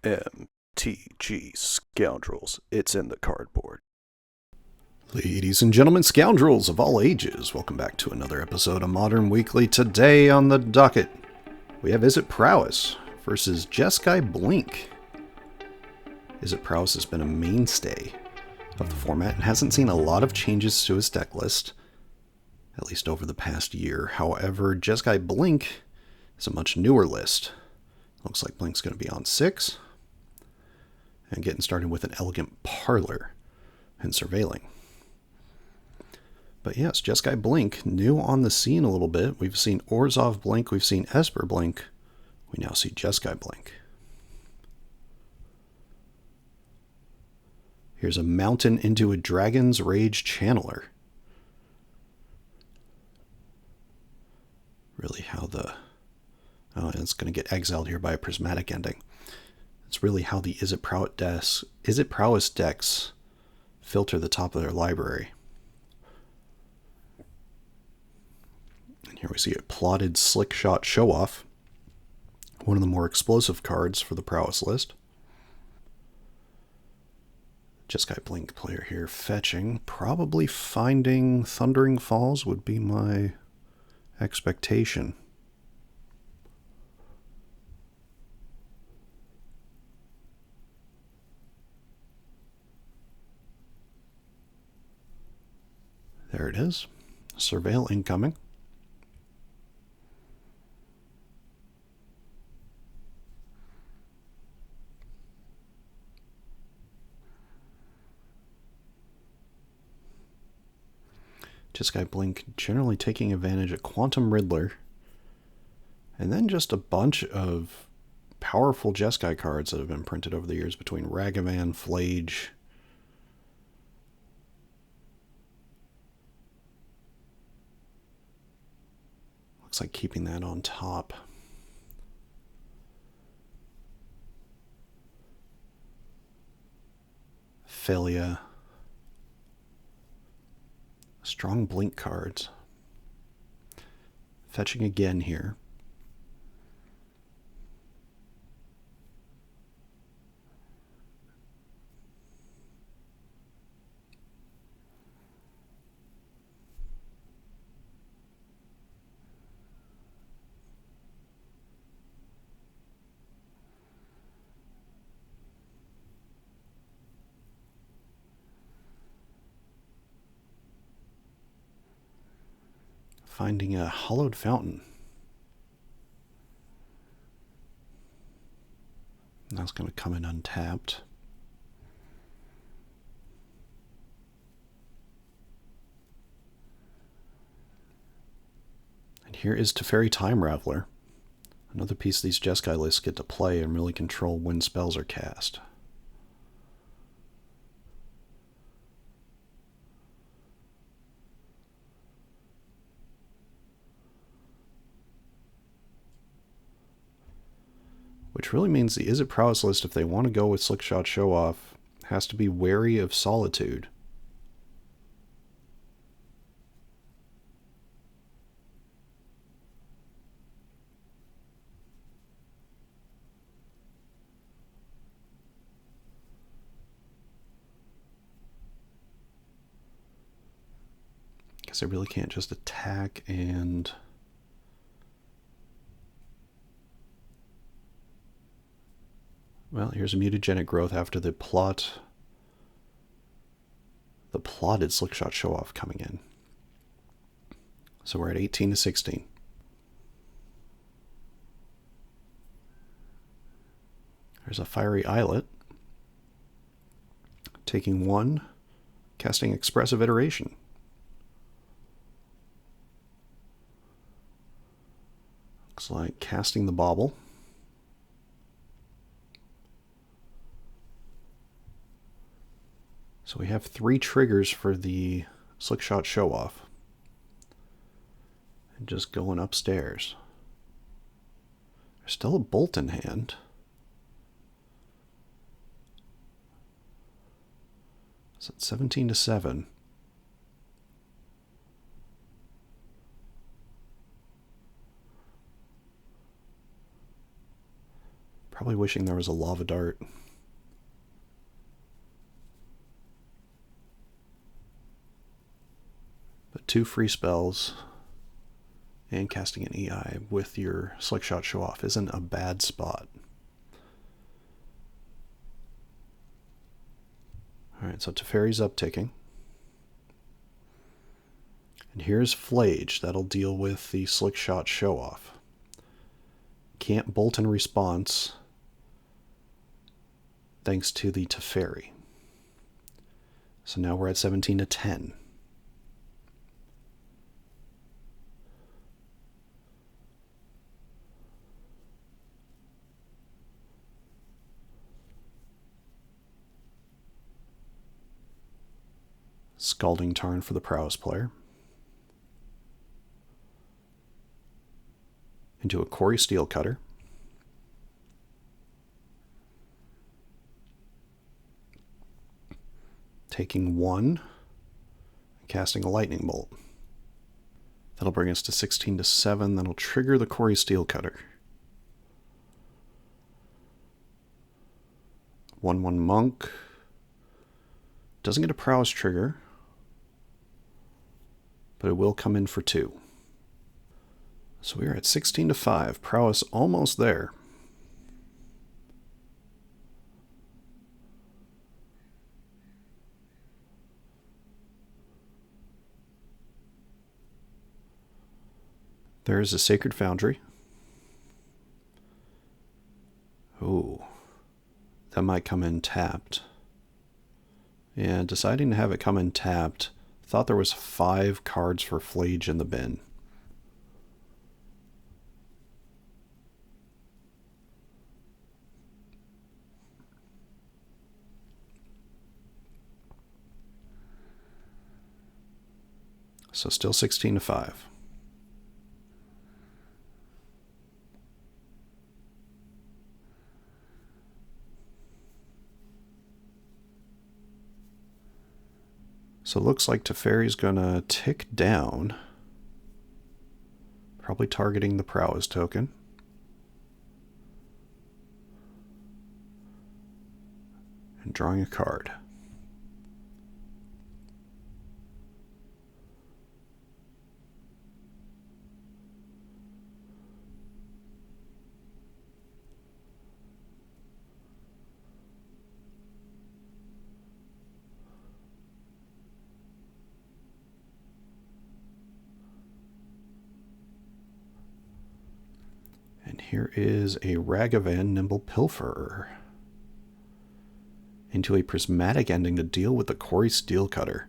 MTG Scoundrels. It's in the cardboard. Ladies and gentlemen, scoundrels of all ages, welcome back to another episode of Modern Weekly. Today on the docket, we have Izzet Prowess versus Jeskai Blink. Izzet Prowess has been a mainstay of the format and hasn't seen a lot of changes to his deck list, at least over the past year. However, Jeskai Blink is a much newer list. Looks like Blink's going to be on 6, and getting started with an elegant parlor and surveilling. But yes, Jeskai Blink, new on the scene a little bit. We've seen Orzhov Blink, we've seen Esper Blink, we now see Jeskai Blink. Here's a mountain into a Dragon's Rage Channeler. Really how the... Oh, and it's going to get exiled here by a prismatic ending. It's really how the Izzet Prowess decks filter the top of their library. And here we see a plotted Slickshot Show-Off, one of the more explosive cards for the Prowess list. Jeskai Blink player here fetching, probably finding Thundering Falls would be my expectation. There it is. Surveil incoming. Jeskai Blink generally taking advantage of Quantum Riddler. And then just a bunch of powerful Jeskai cards that have been printed over the years between Ragavan, Phlage. Looks like keeping that on top. Phelia. Strong Blink cards. Fetching again here. Finding a hollowed fountain. That's going to come in untapped. And here is Teferi Time Raveler. Another piece these Jeskai lists get to play and really control when spells are cast. Which really means the Izzet Prowess list, if they want to go with Slickshot Show-Off, has to be wary of Solitude. Because they really can't just attack and... Well, here's a mutagenic growth after the plotted Slickshot Show-Off coming in. So we're at 18 to 16. There's a Fiery Islet. Taking 1, casting Expressive Iteration. Looks like casting the Bauble. So we have 3 triggers for the Slickshot Show-Off. And just going upstairs. There's still a Bolt in hand. It's at 17 to 7. Probably wishing there was a Lava Dart. But 2 free spells and casting an EI with your Slickshot Show-Off isn't a bad spot. Alright, so Teferi's upticking. And here's Phlage. That'll deal with the Slickshot Show-Off. Can't bolt in response thanks to the Teferi. So now we're at 17 to 10. Scalding Tarn for the Prowess player. Into a Quarry Steelcutter. Taking 1, casting a Lightning Bolt. That'll bring us to 16 to 7. That'll trigger the Quarry Steelcutter. 1/1 Monk. Doesn't get a Prowess trigger, but it will come in for 2. So we are at 16 to 5. Prowess almost there. There is a Sacred Foundry. Ooh, that might come in tapped. Yeah, deciding to have it come in tapped. Thought there was 5 cards for Phlage in the bin. So still 16 to 5. So it looks like Teferi's gonna tick down, probably targeting the Prowess token. And drawing a card. And here is a Ragavan Nimble Pilferer. Into a Prismatic Ending to deal with the Quarry Steelcutter.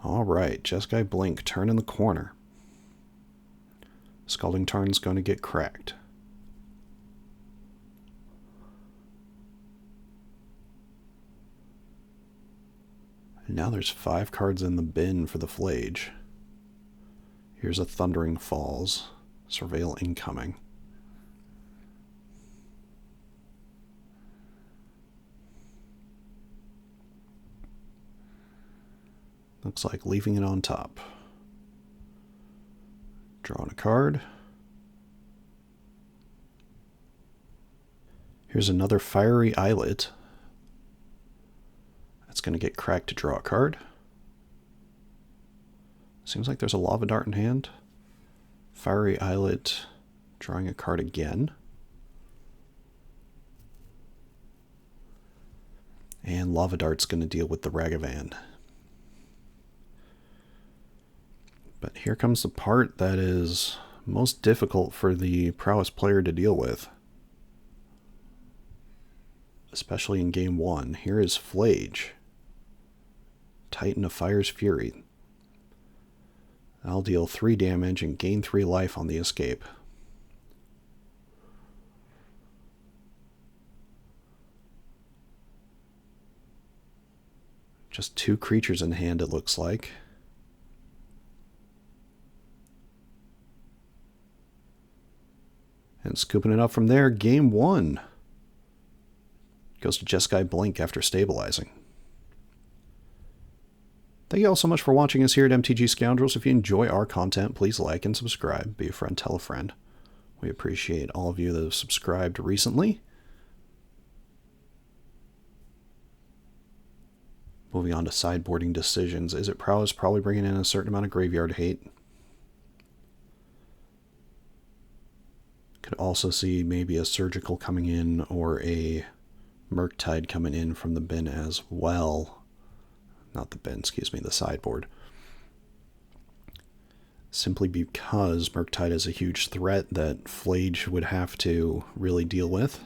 Alright, Jeskai Blink, turn in the corner. Scalding Tarn's going to get cracked. And now there's 5 cards in the bin for the Phlage. Here's a Thundering Falls. Surveil incoming. Looks like leaving it on top. Drawing a card. Here's another Fiery Islet. That's going to get cracked to draw a card. Seems like there's a Lava Dart in hand. Fiery Islet, drawing a card again. And Lava Dart's going to deal with the Ragavan. But here comes the part that is most difficult for the Prowess player to deal with. Especially in Game 1. Here is Phlage. Titan of Fire's Fury. I'll deal 3 damage and gain 3 life on the escape. Just 2 creatures in hand, it looks like. And scooping it up from there, Game 1. Goes to Jeskai Blink after stabilizing. Thank you all so much for watching us here at MTG Scoundrels. If you enjoy our content, please like and subscribe. Be a friend, tell a friend. We appreciate all of you that have subscribed recently. Moving on to sideboarding decisions. Izzet Prowess probably bringing in a certain amount of graveyard hate. Could also see maybe a surgical coming in or a Murktide coming in from the bin as well. Not the bin, excuse me, the sideboard. Simply because Murktide is a huge threat that Phlage would have to really deal with.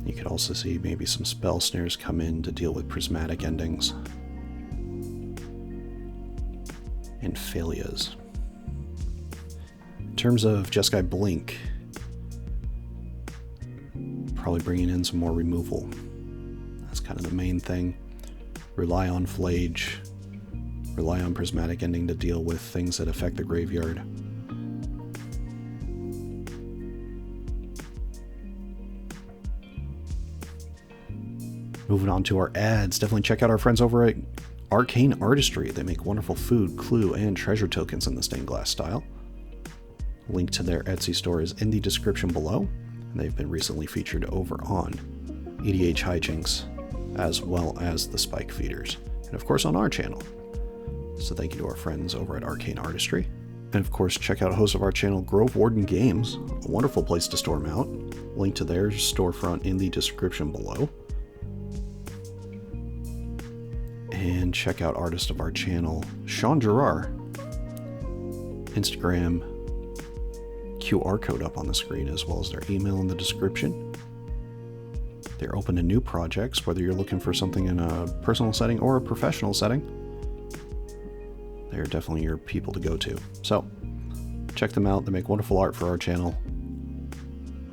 You could also see maybe some spell snares come in to deal with prismatic endings and failures. In terms of Jeskai Blink, probably bringing in some more removal. That's kind of the main thing. Rely on Phlage, rely on prismatic ending to deal with things that affect the graveyard. Moving on to our ads, definitely check out our friends over at Arcane Artistry. They make wonderful food, clue, and treasure tokens in the stained glass style. Link to their Etsy store is in the description below, and they've been recently featured over on EDH Hijinks, as well as the Spike Feeders, and of course on our channel. So thank you to our friends over at Arcane Artistry. And of course, check out hosts of our channel, Grove Warden Games, a wonderful place to store mount. Link to their storefront in the description below. And check out artist of our channel, Sean Gerard. Instagram QR code up on the screen, as well as their email in the description. They're open to new projects, whether you're looking for something in a personal setting or a professional setting. They're definitely your people to go to. So, check them out. They make wonderful art for our channel,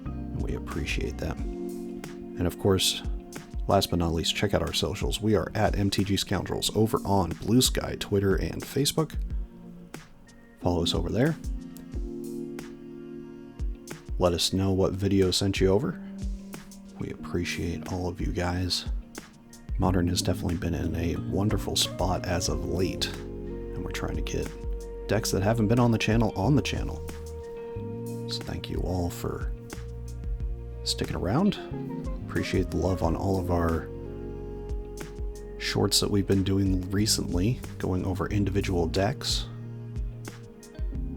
and we appreciate them. And of course, last but not least, check out our socials. We are at MTGScoundrels over on Blue Sky, Twitter, and Facebook. Follow us over there. Let us know what video sent you over. We appreciate all of you guys. Modern has definitely been in a wonderful spot as of late, and we're trying to get decks that haven't been on the channel. So thank you all for sticking around. Appreciate the love on all of our shorts that we've been doing recently, going over individual decks,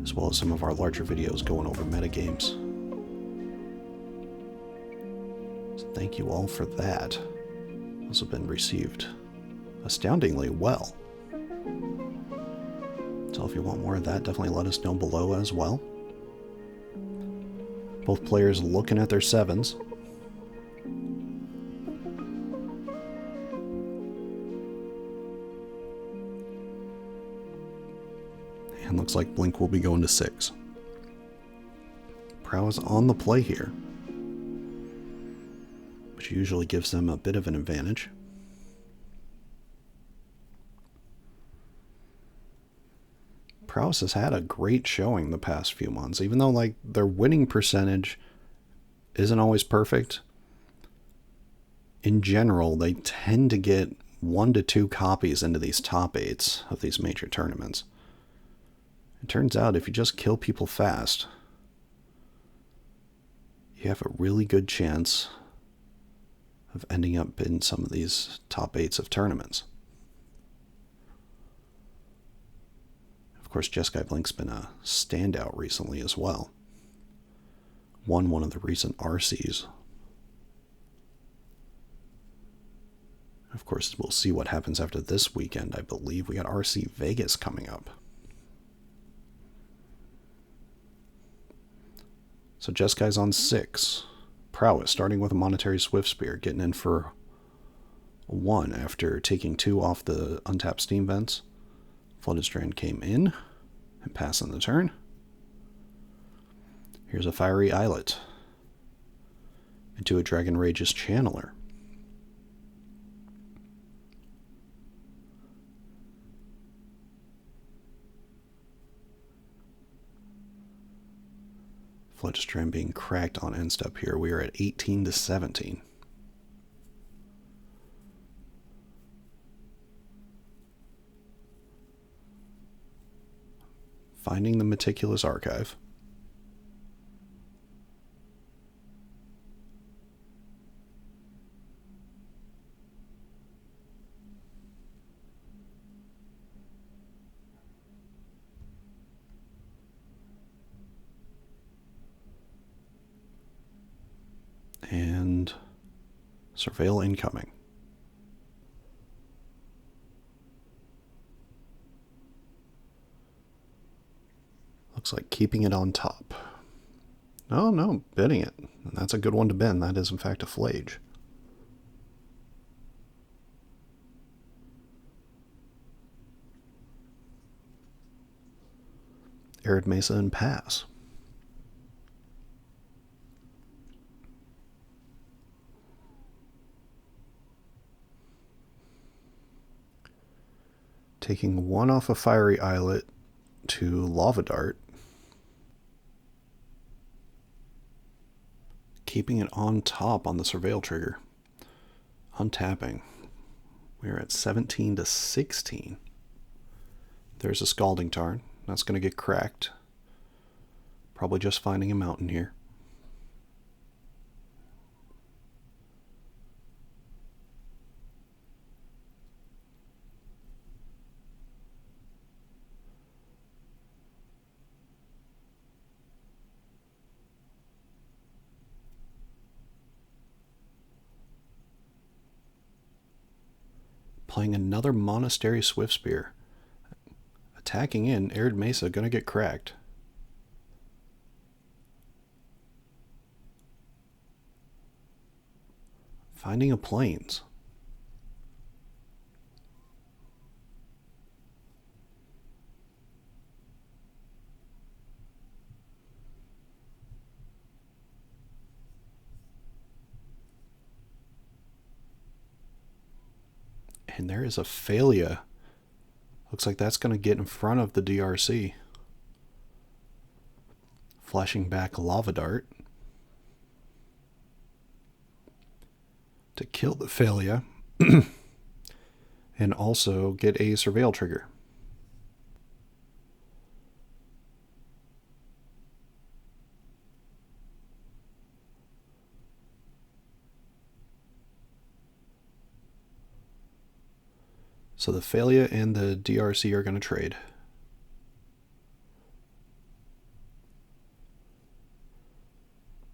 as well as some of our larger videos going over metagames. So thank you all for that. Those have been received astoundingly well. So if you want more of that, definitely let us know below as well. Both players looking at their sevens. And looks like Blink will be going to 6. Prowess on the play here, which usually gives them a bit of an advantage. Prowess has had a great showing the past few months, even though like their winning percentage isn't always perfect. In general, they tend to get 1 to 2 copies into these top 8s of these major tournaments. It turns out if you just kill people fast, you have a really good chance of ending up in some of these top 8s of tournaments. Of course, Jeskai Blink's been a standout recently as well. Won one of the recent RCs. Of course, we'll see what happens after this weekend. I believe we got RC Vegas coming up. So Jeskai's on 6. Prowess starting with a Monastery Swiftspear, getting in for 1 after taking 2 off the untapped Steam vents. Flooded Strand came in and passing the turn. Here's a Fiery Islet into a Dragon Rage's Channeler. Flooded Strand being cracked on end step here. We are at 18 to 17. Finding the Meticulous Archive. And Surveil Incoming. Looks like keeping it on top. Oh no, bidding it. And that's a good one to bend. That is in fact a Phlage. Arid Mesa and pass. Taking one off a Fiery Islet to Lava Dart. Keeping it on top on the Surveil trigger. Untapping. We're at 17 to 16. There's a Scalding Tarn. That's going to get cracked. Probably just finding a mountain here. Playing another Monastery Swiftspear. Attacking in, Arid Mesa gonna get cracked. Finding a Plains. And there is a Phalia. Looks like that's going to get in front of the DRC. Flashing back Lava Dart. To kill the Phalia. And also get a Surveil trigger. So the Phalia and the DRC are going to trade.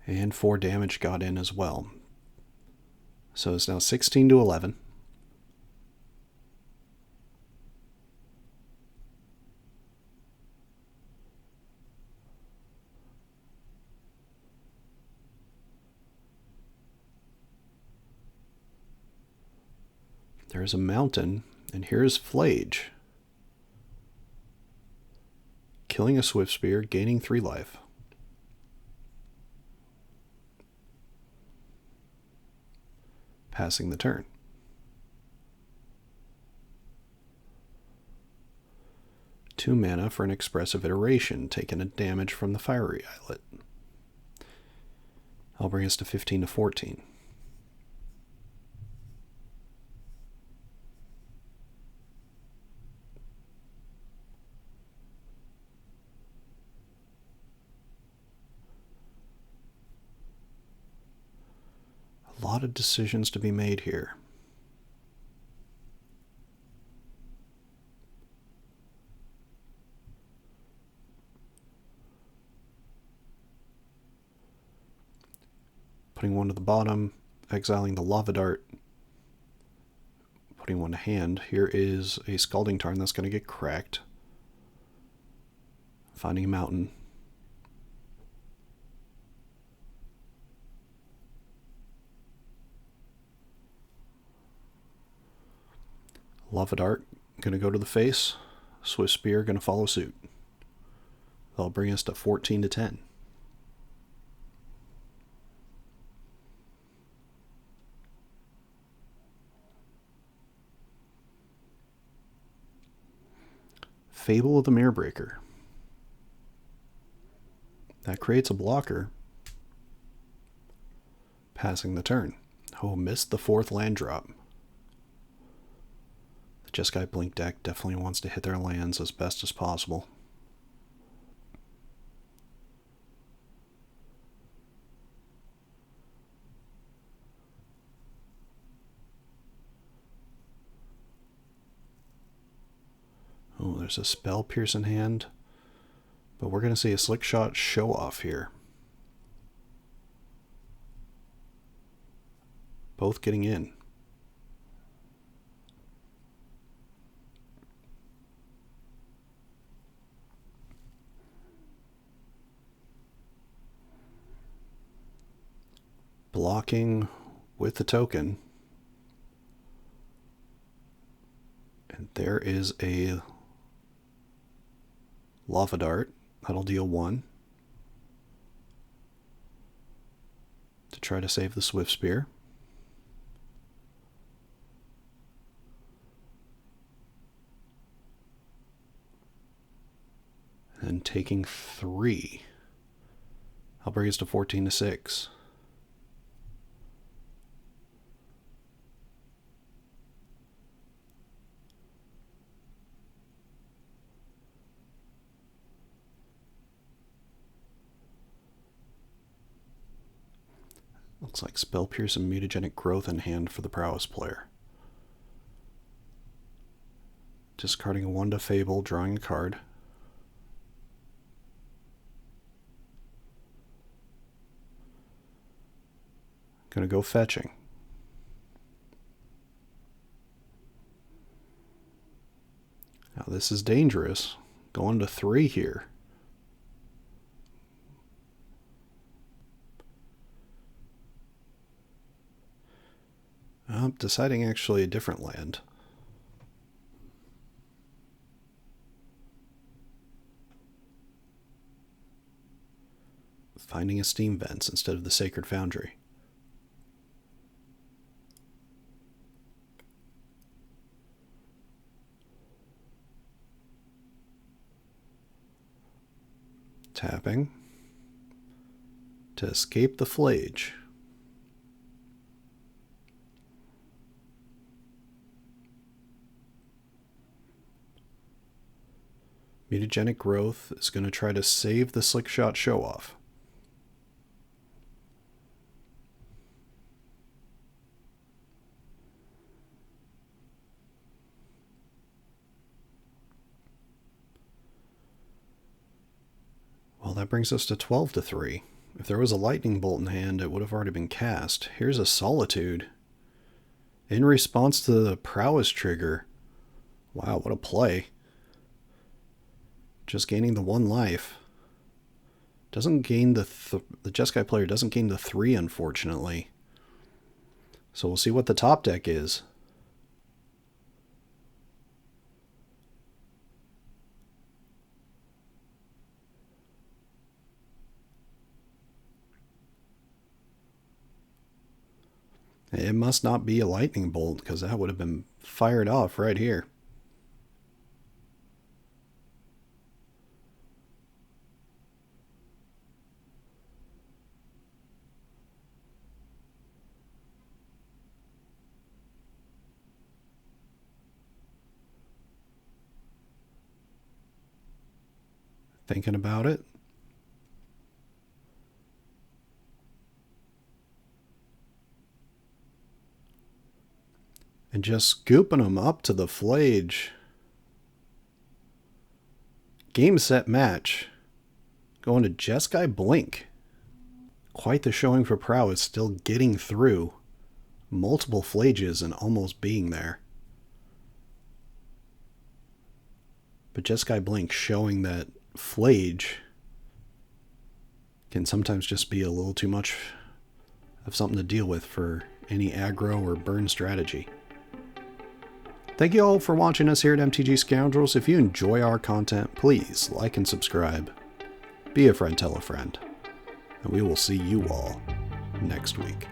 And 4 damage got in as well. So it's now 16 to 11. There's a mountain. And here's Phlage. Killing a Swiftspear, gaining 3 life. Passing the turn. Two mana for an Expressive Iteration, taking a damage from the Fiery Islet. That'll bring us to 15 to 14. A lot of decisions to be made here. Putting one to the bottom, exiling the Lava Dart, putting one to hand. Here is a Scalding Tarn that's going to get cracked. Finding a mountain. Lava Dart going to go to the face. Swiftspear going to follow suit. That'll bring us to 14 to 10. Fable of the Mirrorbreaker. That creates a blocker. Passing the turn. Oh, missed the 4th land drop. The Jeskai Blink deck definitely wants to hit their lands as best as possible. Oh, there's a Spell Pierce in hand. But we're going to see a Slickshot Show-Off here. Both getting in. Blocking with the token. And there is a Lava Dart. That'll deal 1. To try to save the Swiftspear. And taking 3. I'll bring us to 14-6. Looks like Spell Pierce and Mutagenic Growth in hand for the Prowess player. Discarding a 1 to Fable, drawing a card. Gonna go fetching. Now this is dangerous. Going to 3 here. Deciding actually a different land. Finding a Steam Vents instead of the Sacred Foundry. Tapping to escape the Phlage. Mutagenic Growth is going to try to save the Slickshot Show-Off. Well, that brings us to 12-3. If there was a Lightning Bolt in hand, it would have already been cast. Here's a Solitude. In response to the Prowess trigger. Wow, what a play. Just gaining the 1 life. Doesn't gain the Jeskai player doesn't gain the 3, unfortunately. So we'll see what the top deck is. It must not be a Lightning Bolt, because that would have been fired off right here. Thinking about it. And just scooping them up to the Phlage. Game, set, match. Going to Jeskai Blink. Quite the showing for Prowess, still getting through multiple Phlages and almost being there. But Jeskai Blink showing that Phlage can sometimes just be a little too much of something to deal with for any aggro or burn strategy. Thank you all for watching us here at MTG Scoundrels. If you enjoy our content, please like and subscribe. Be a friend, tell a friend. And we will see you all next week.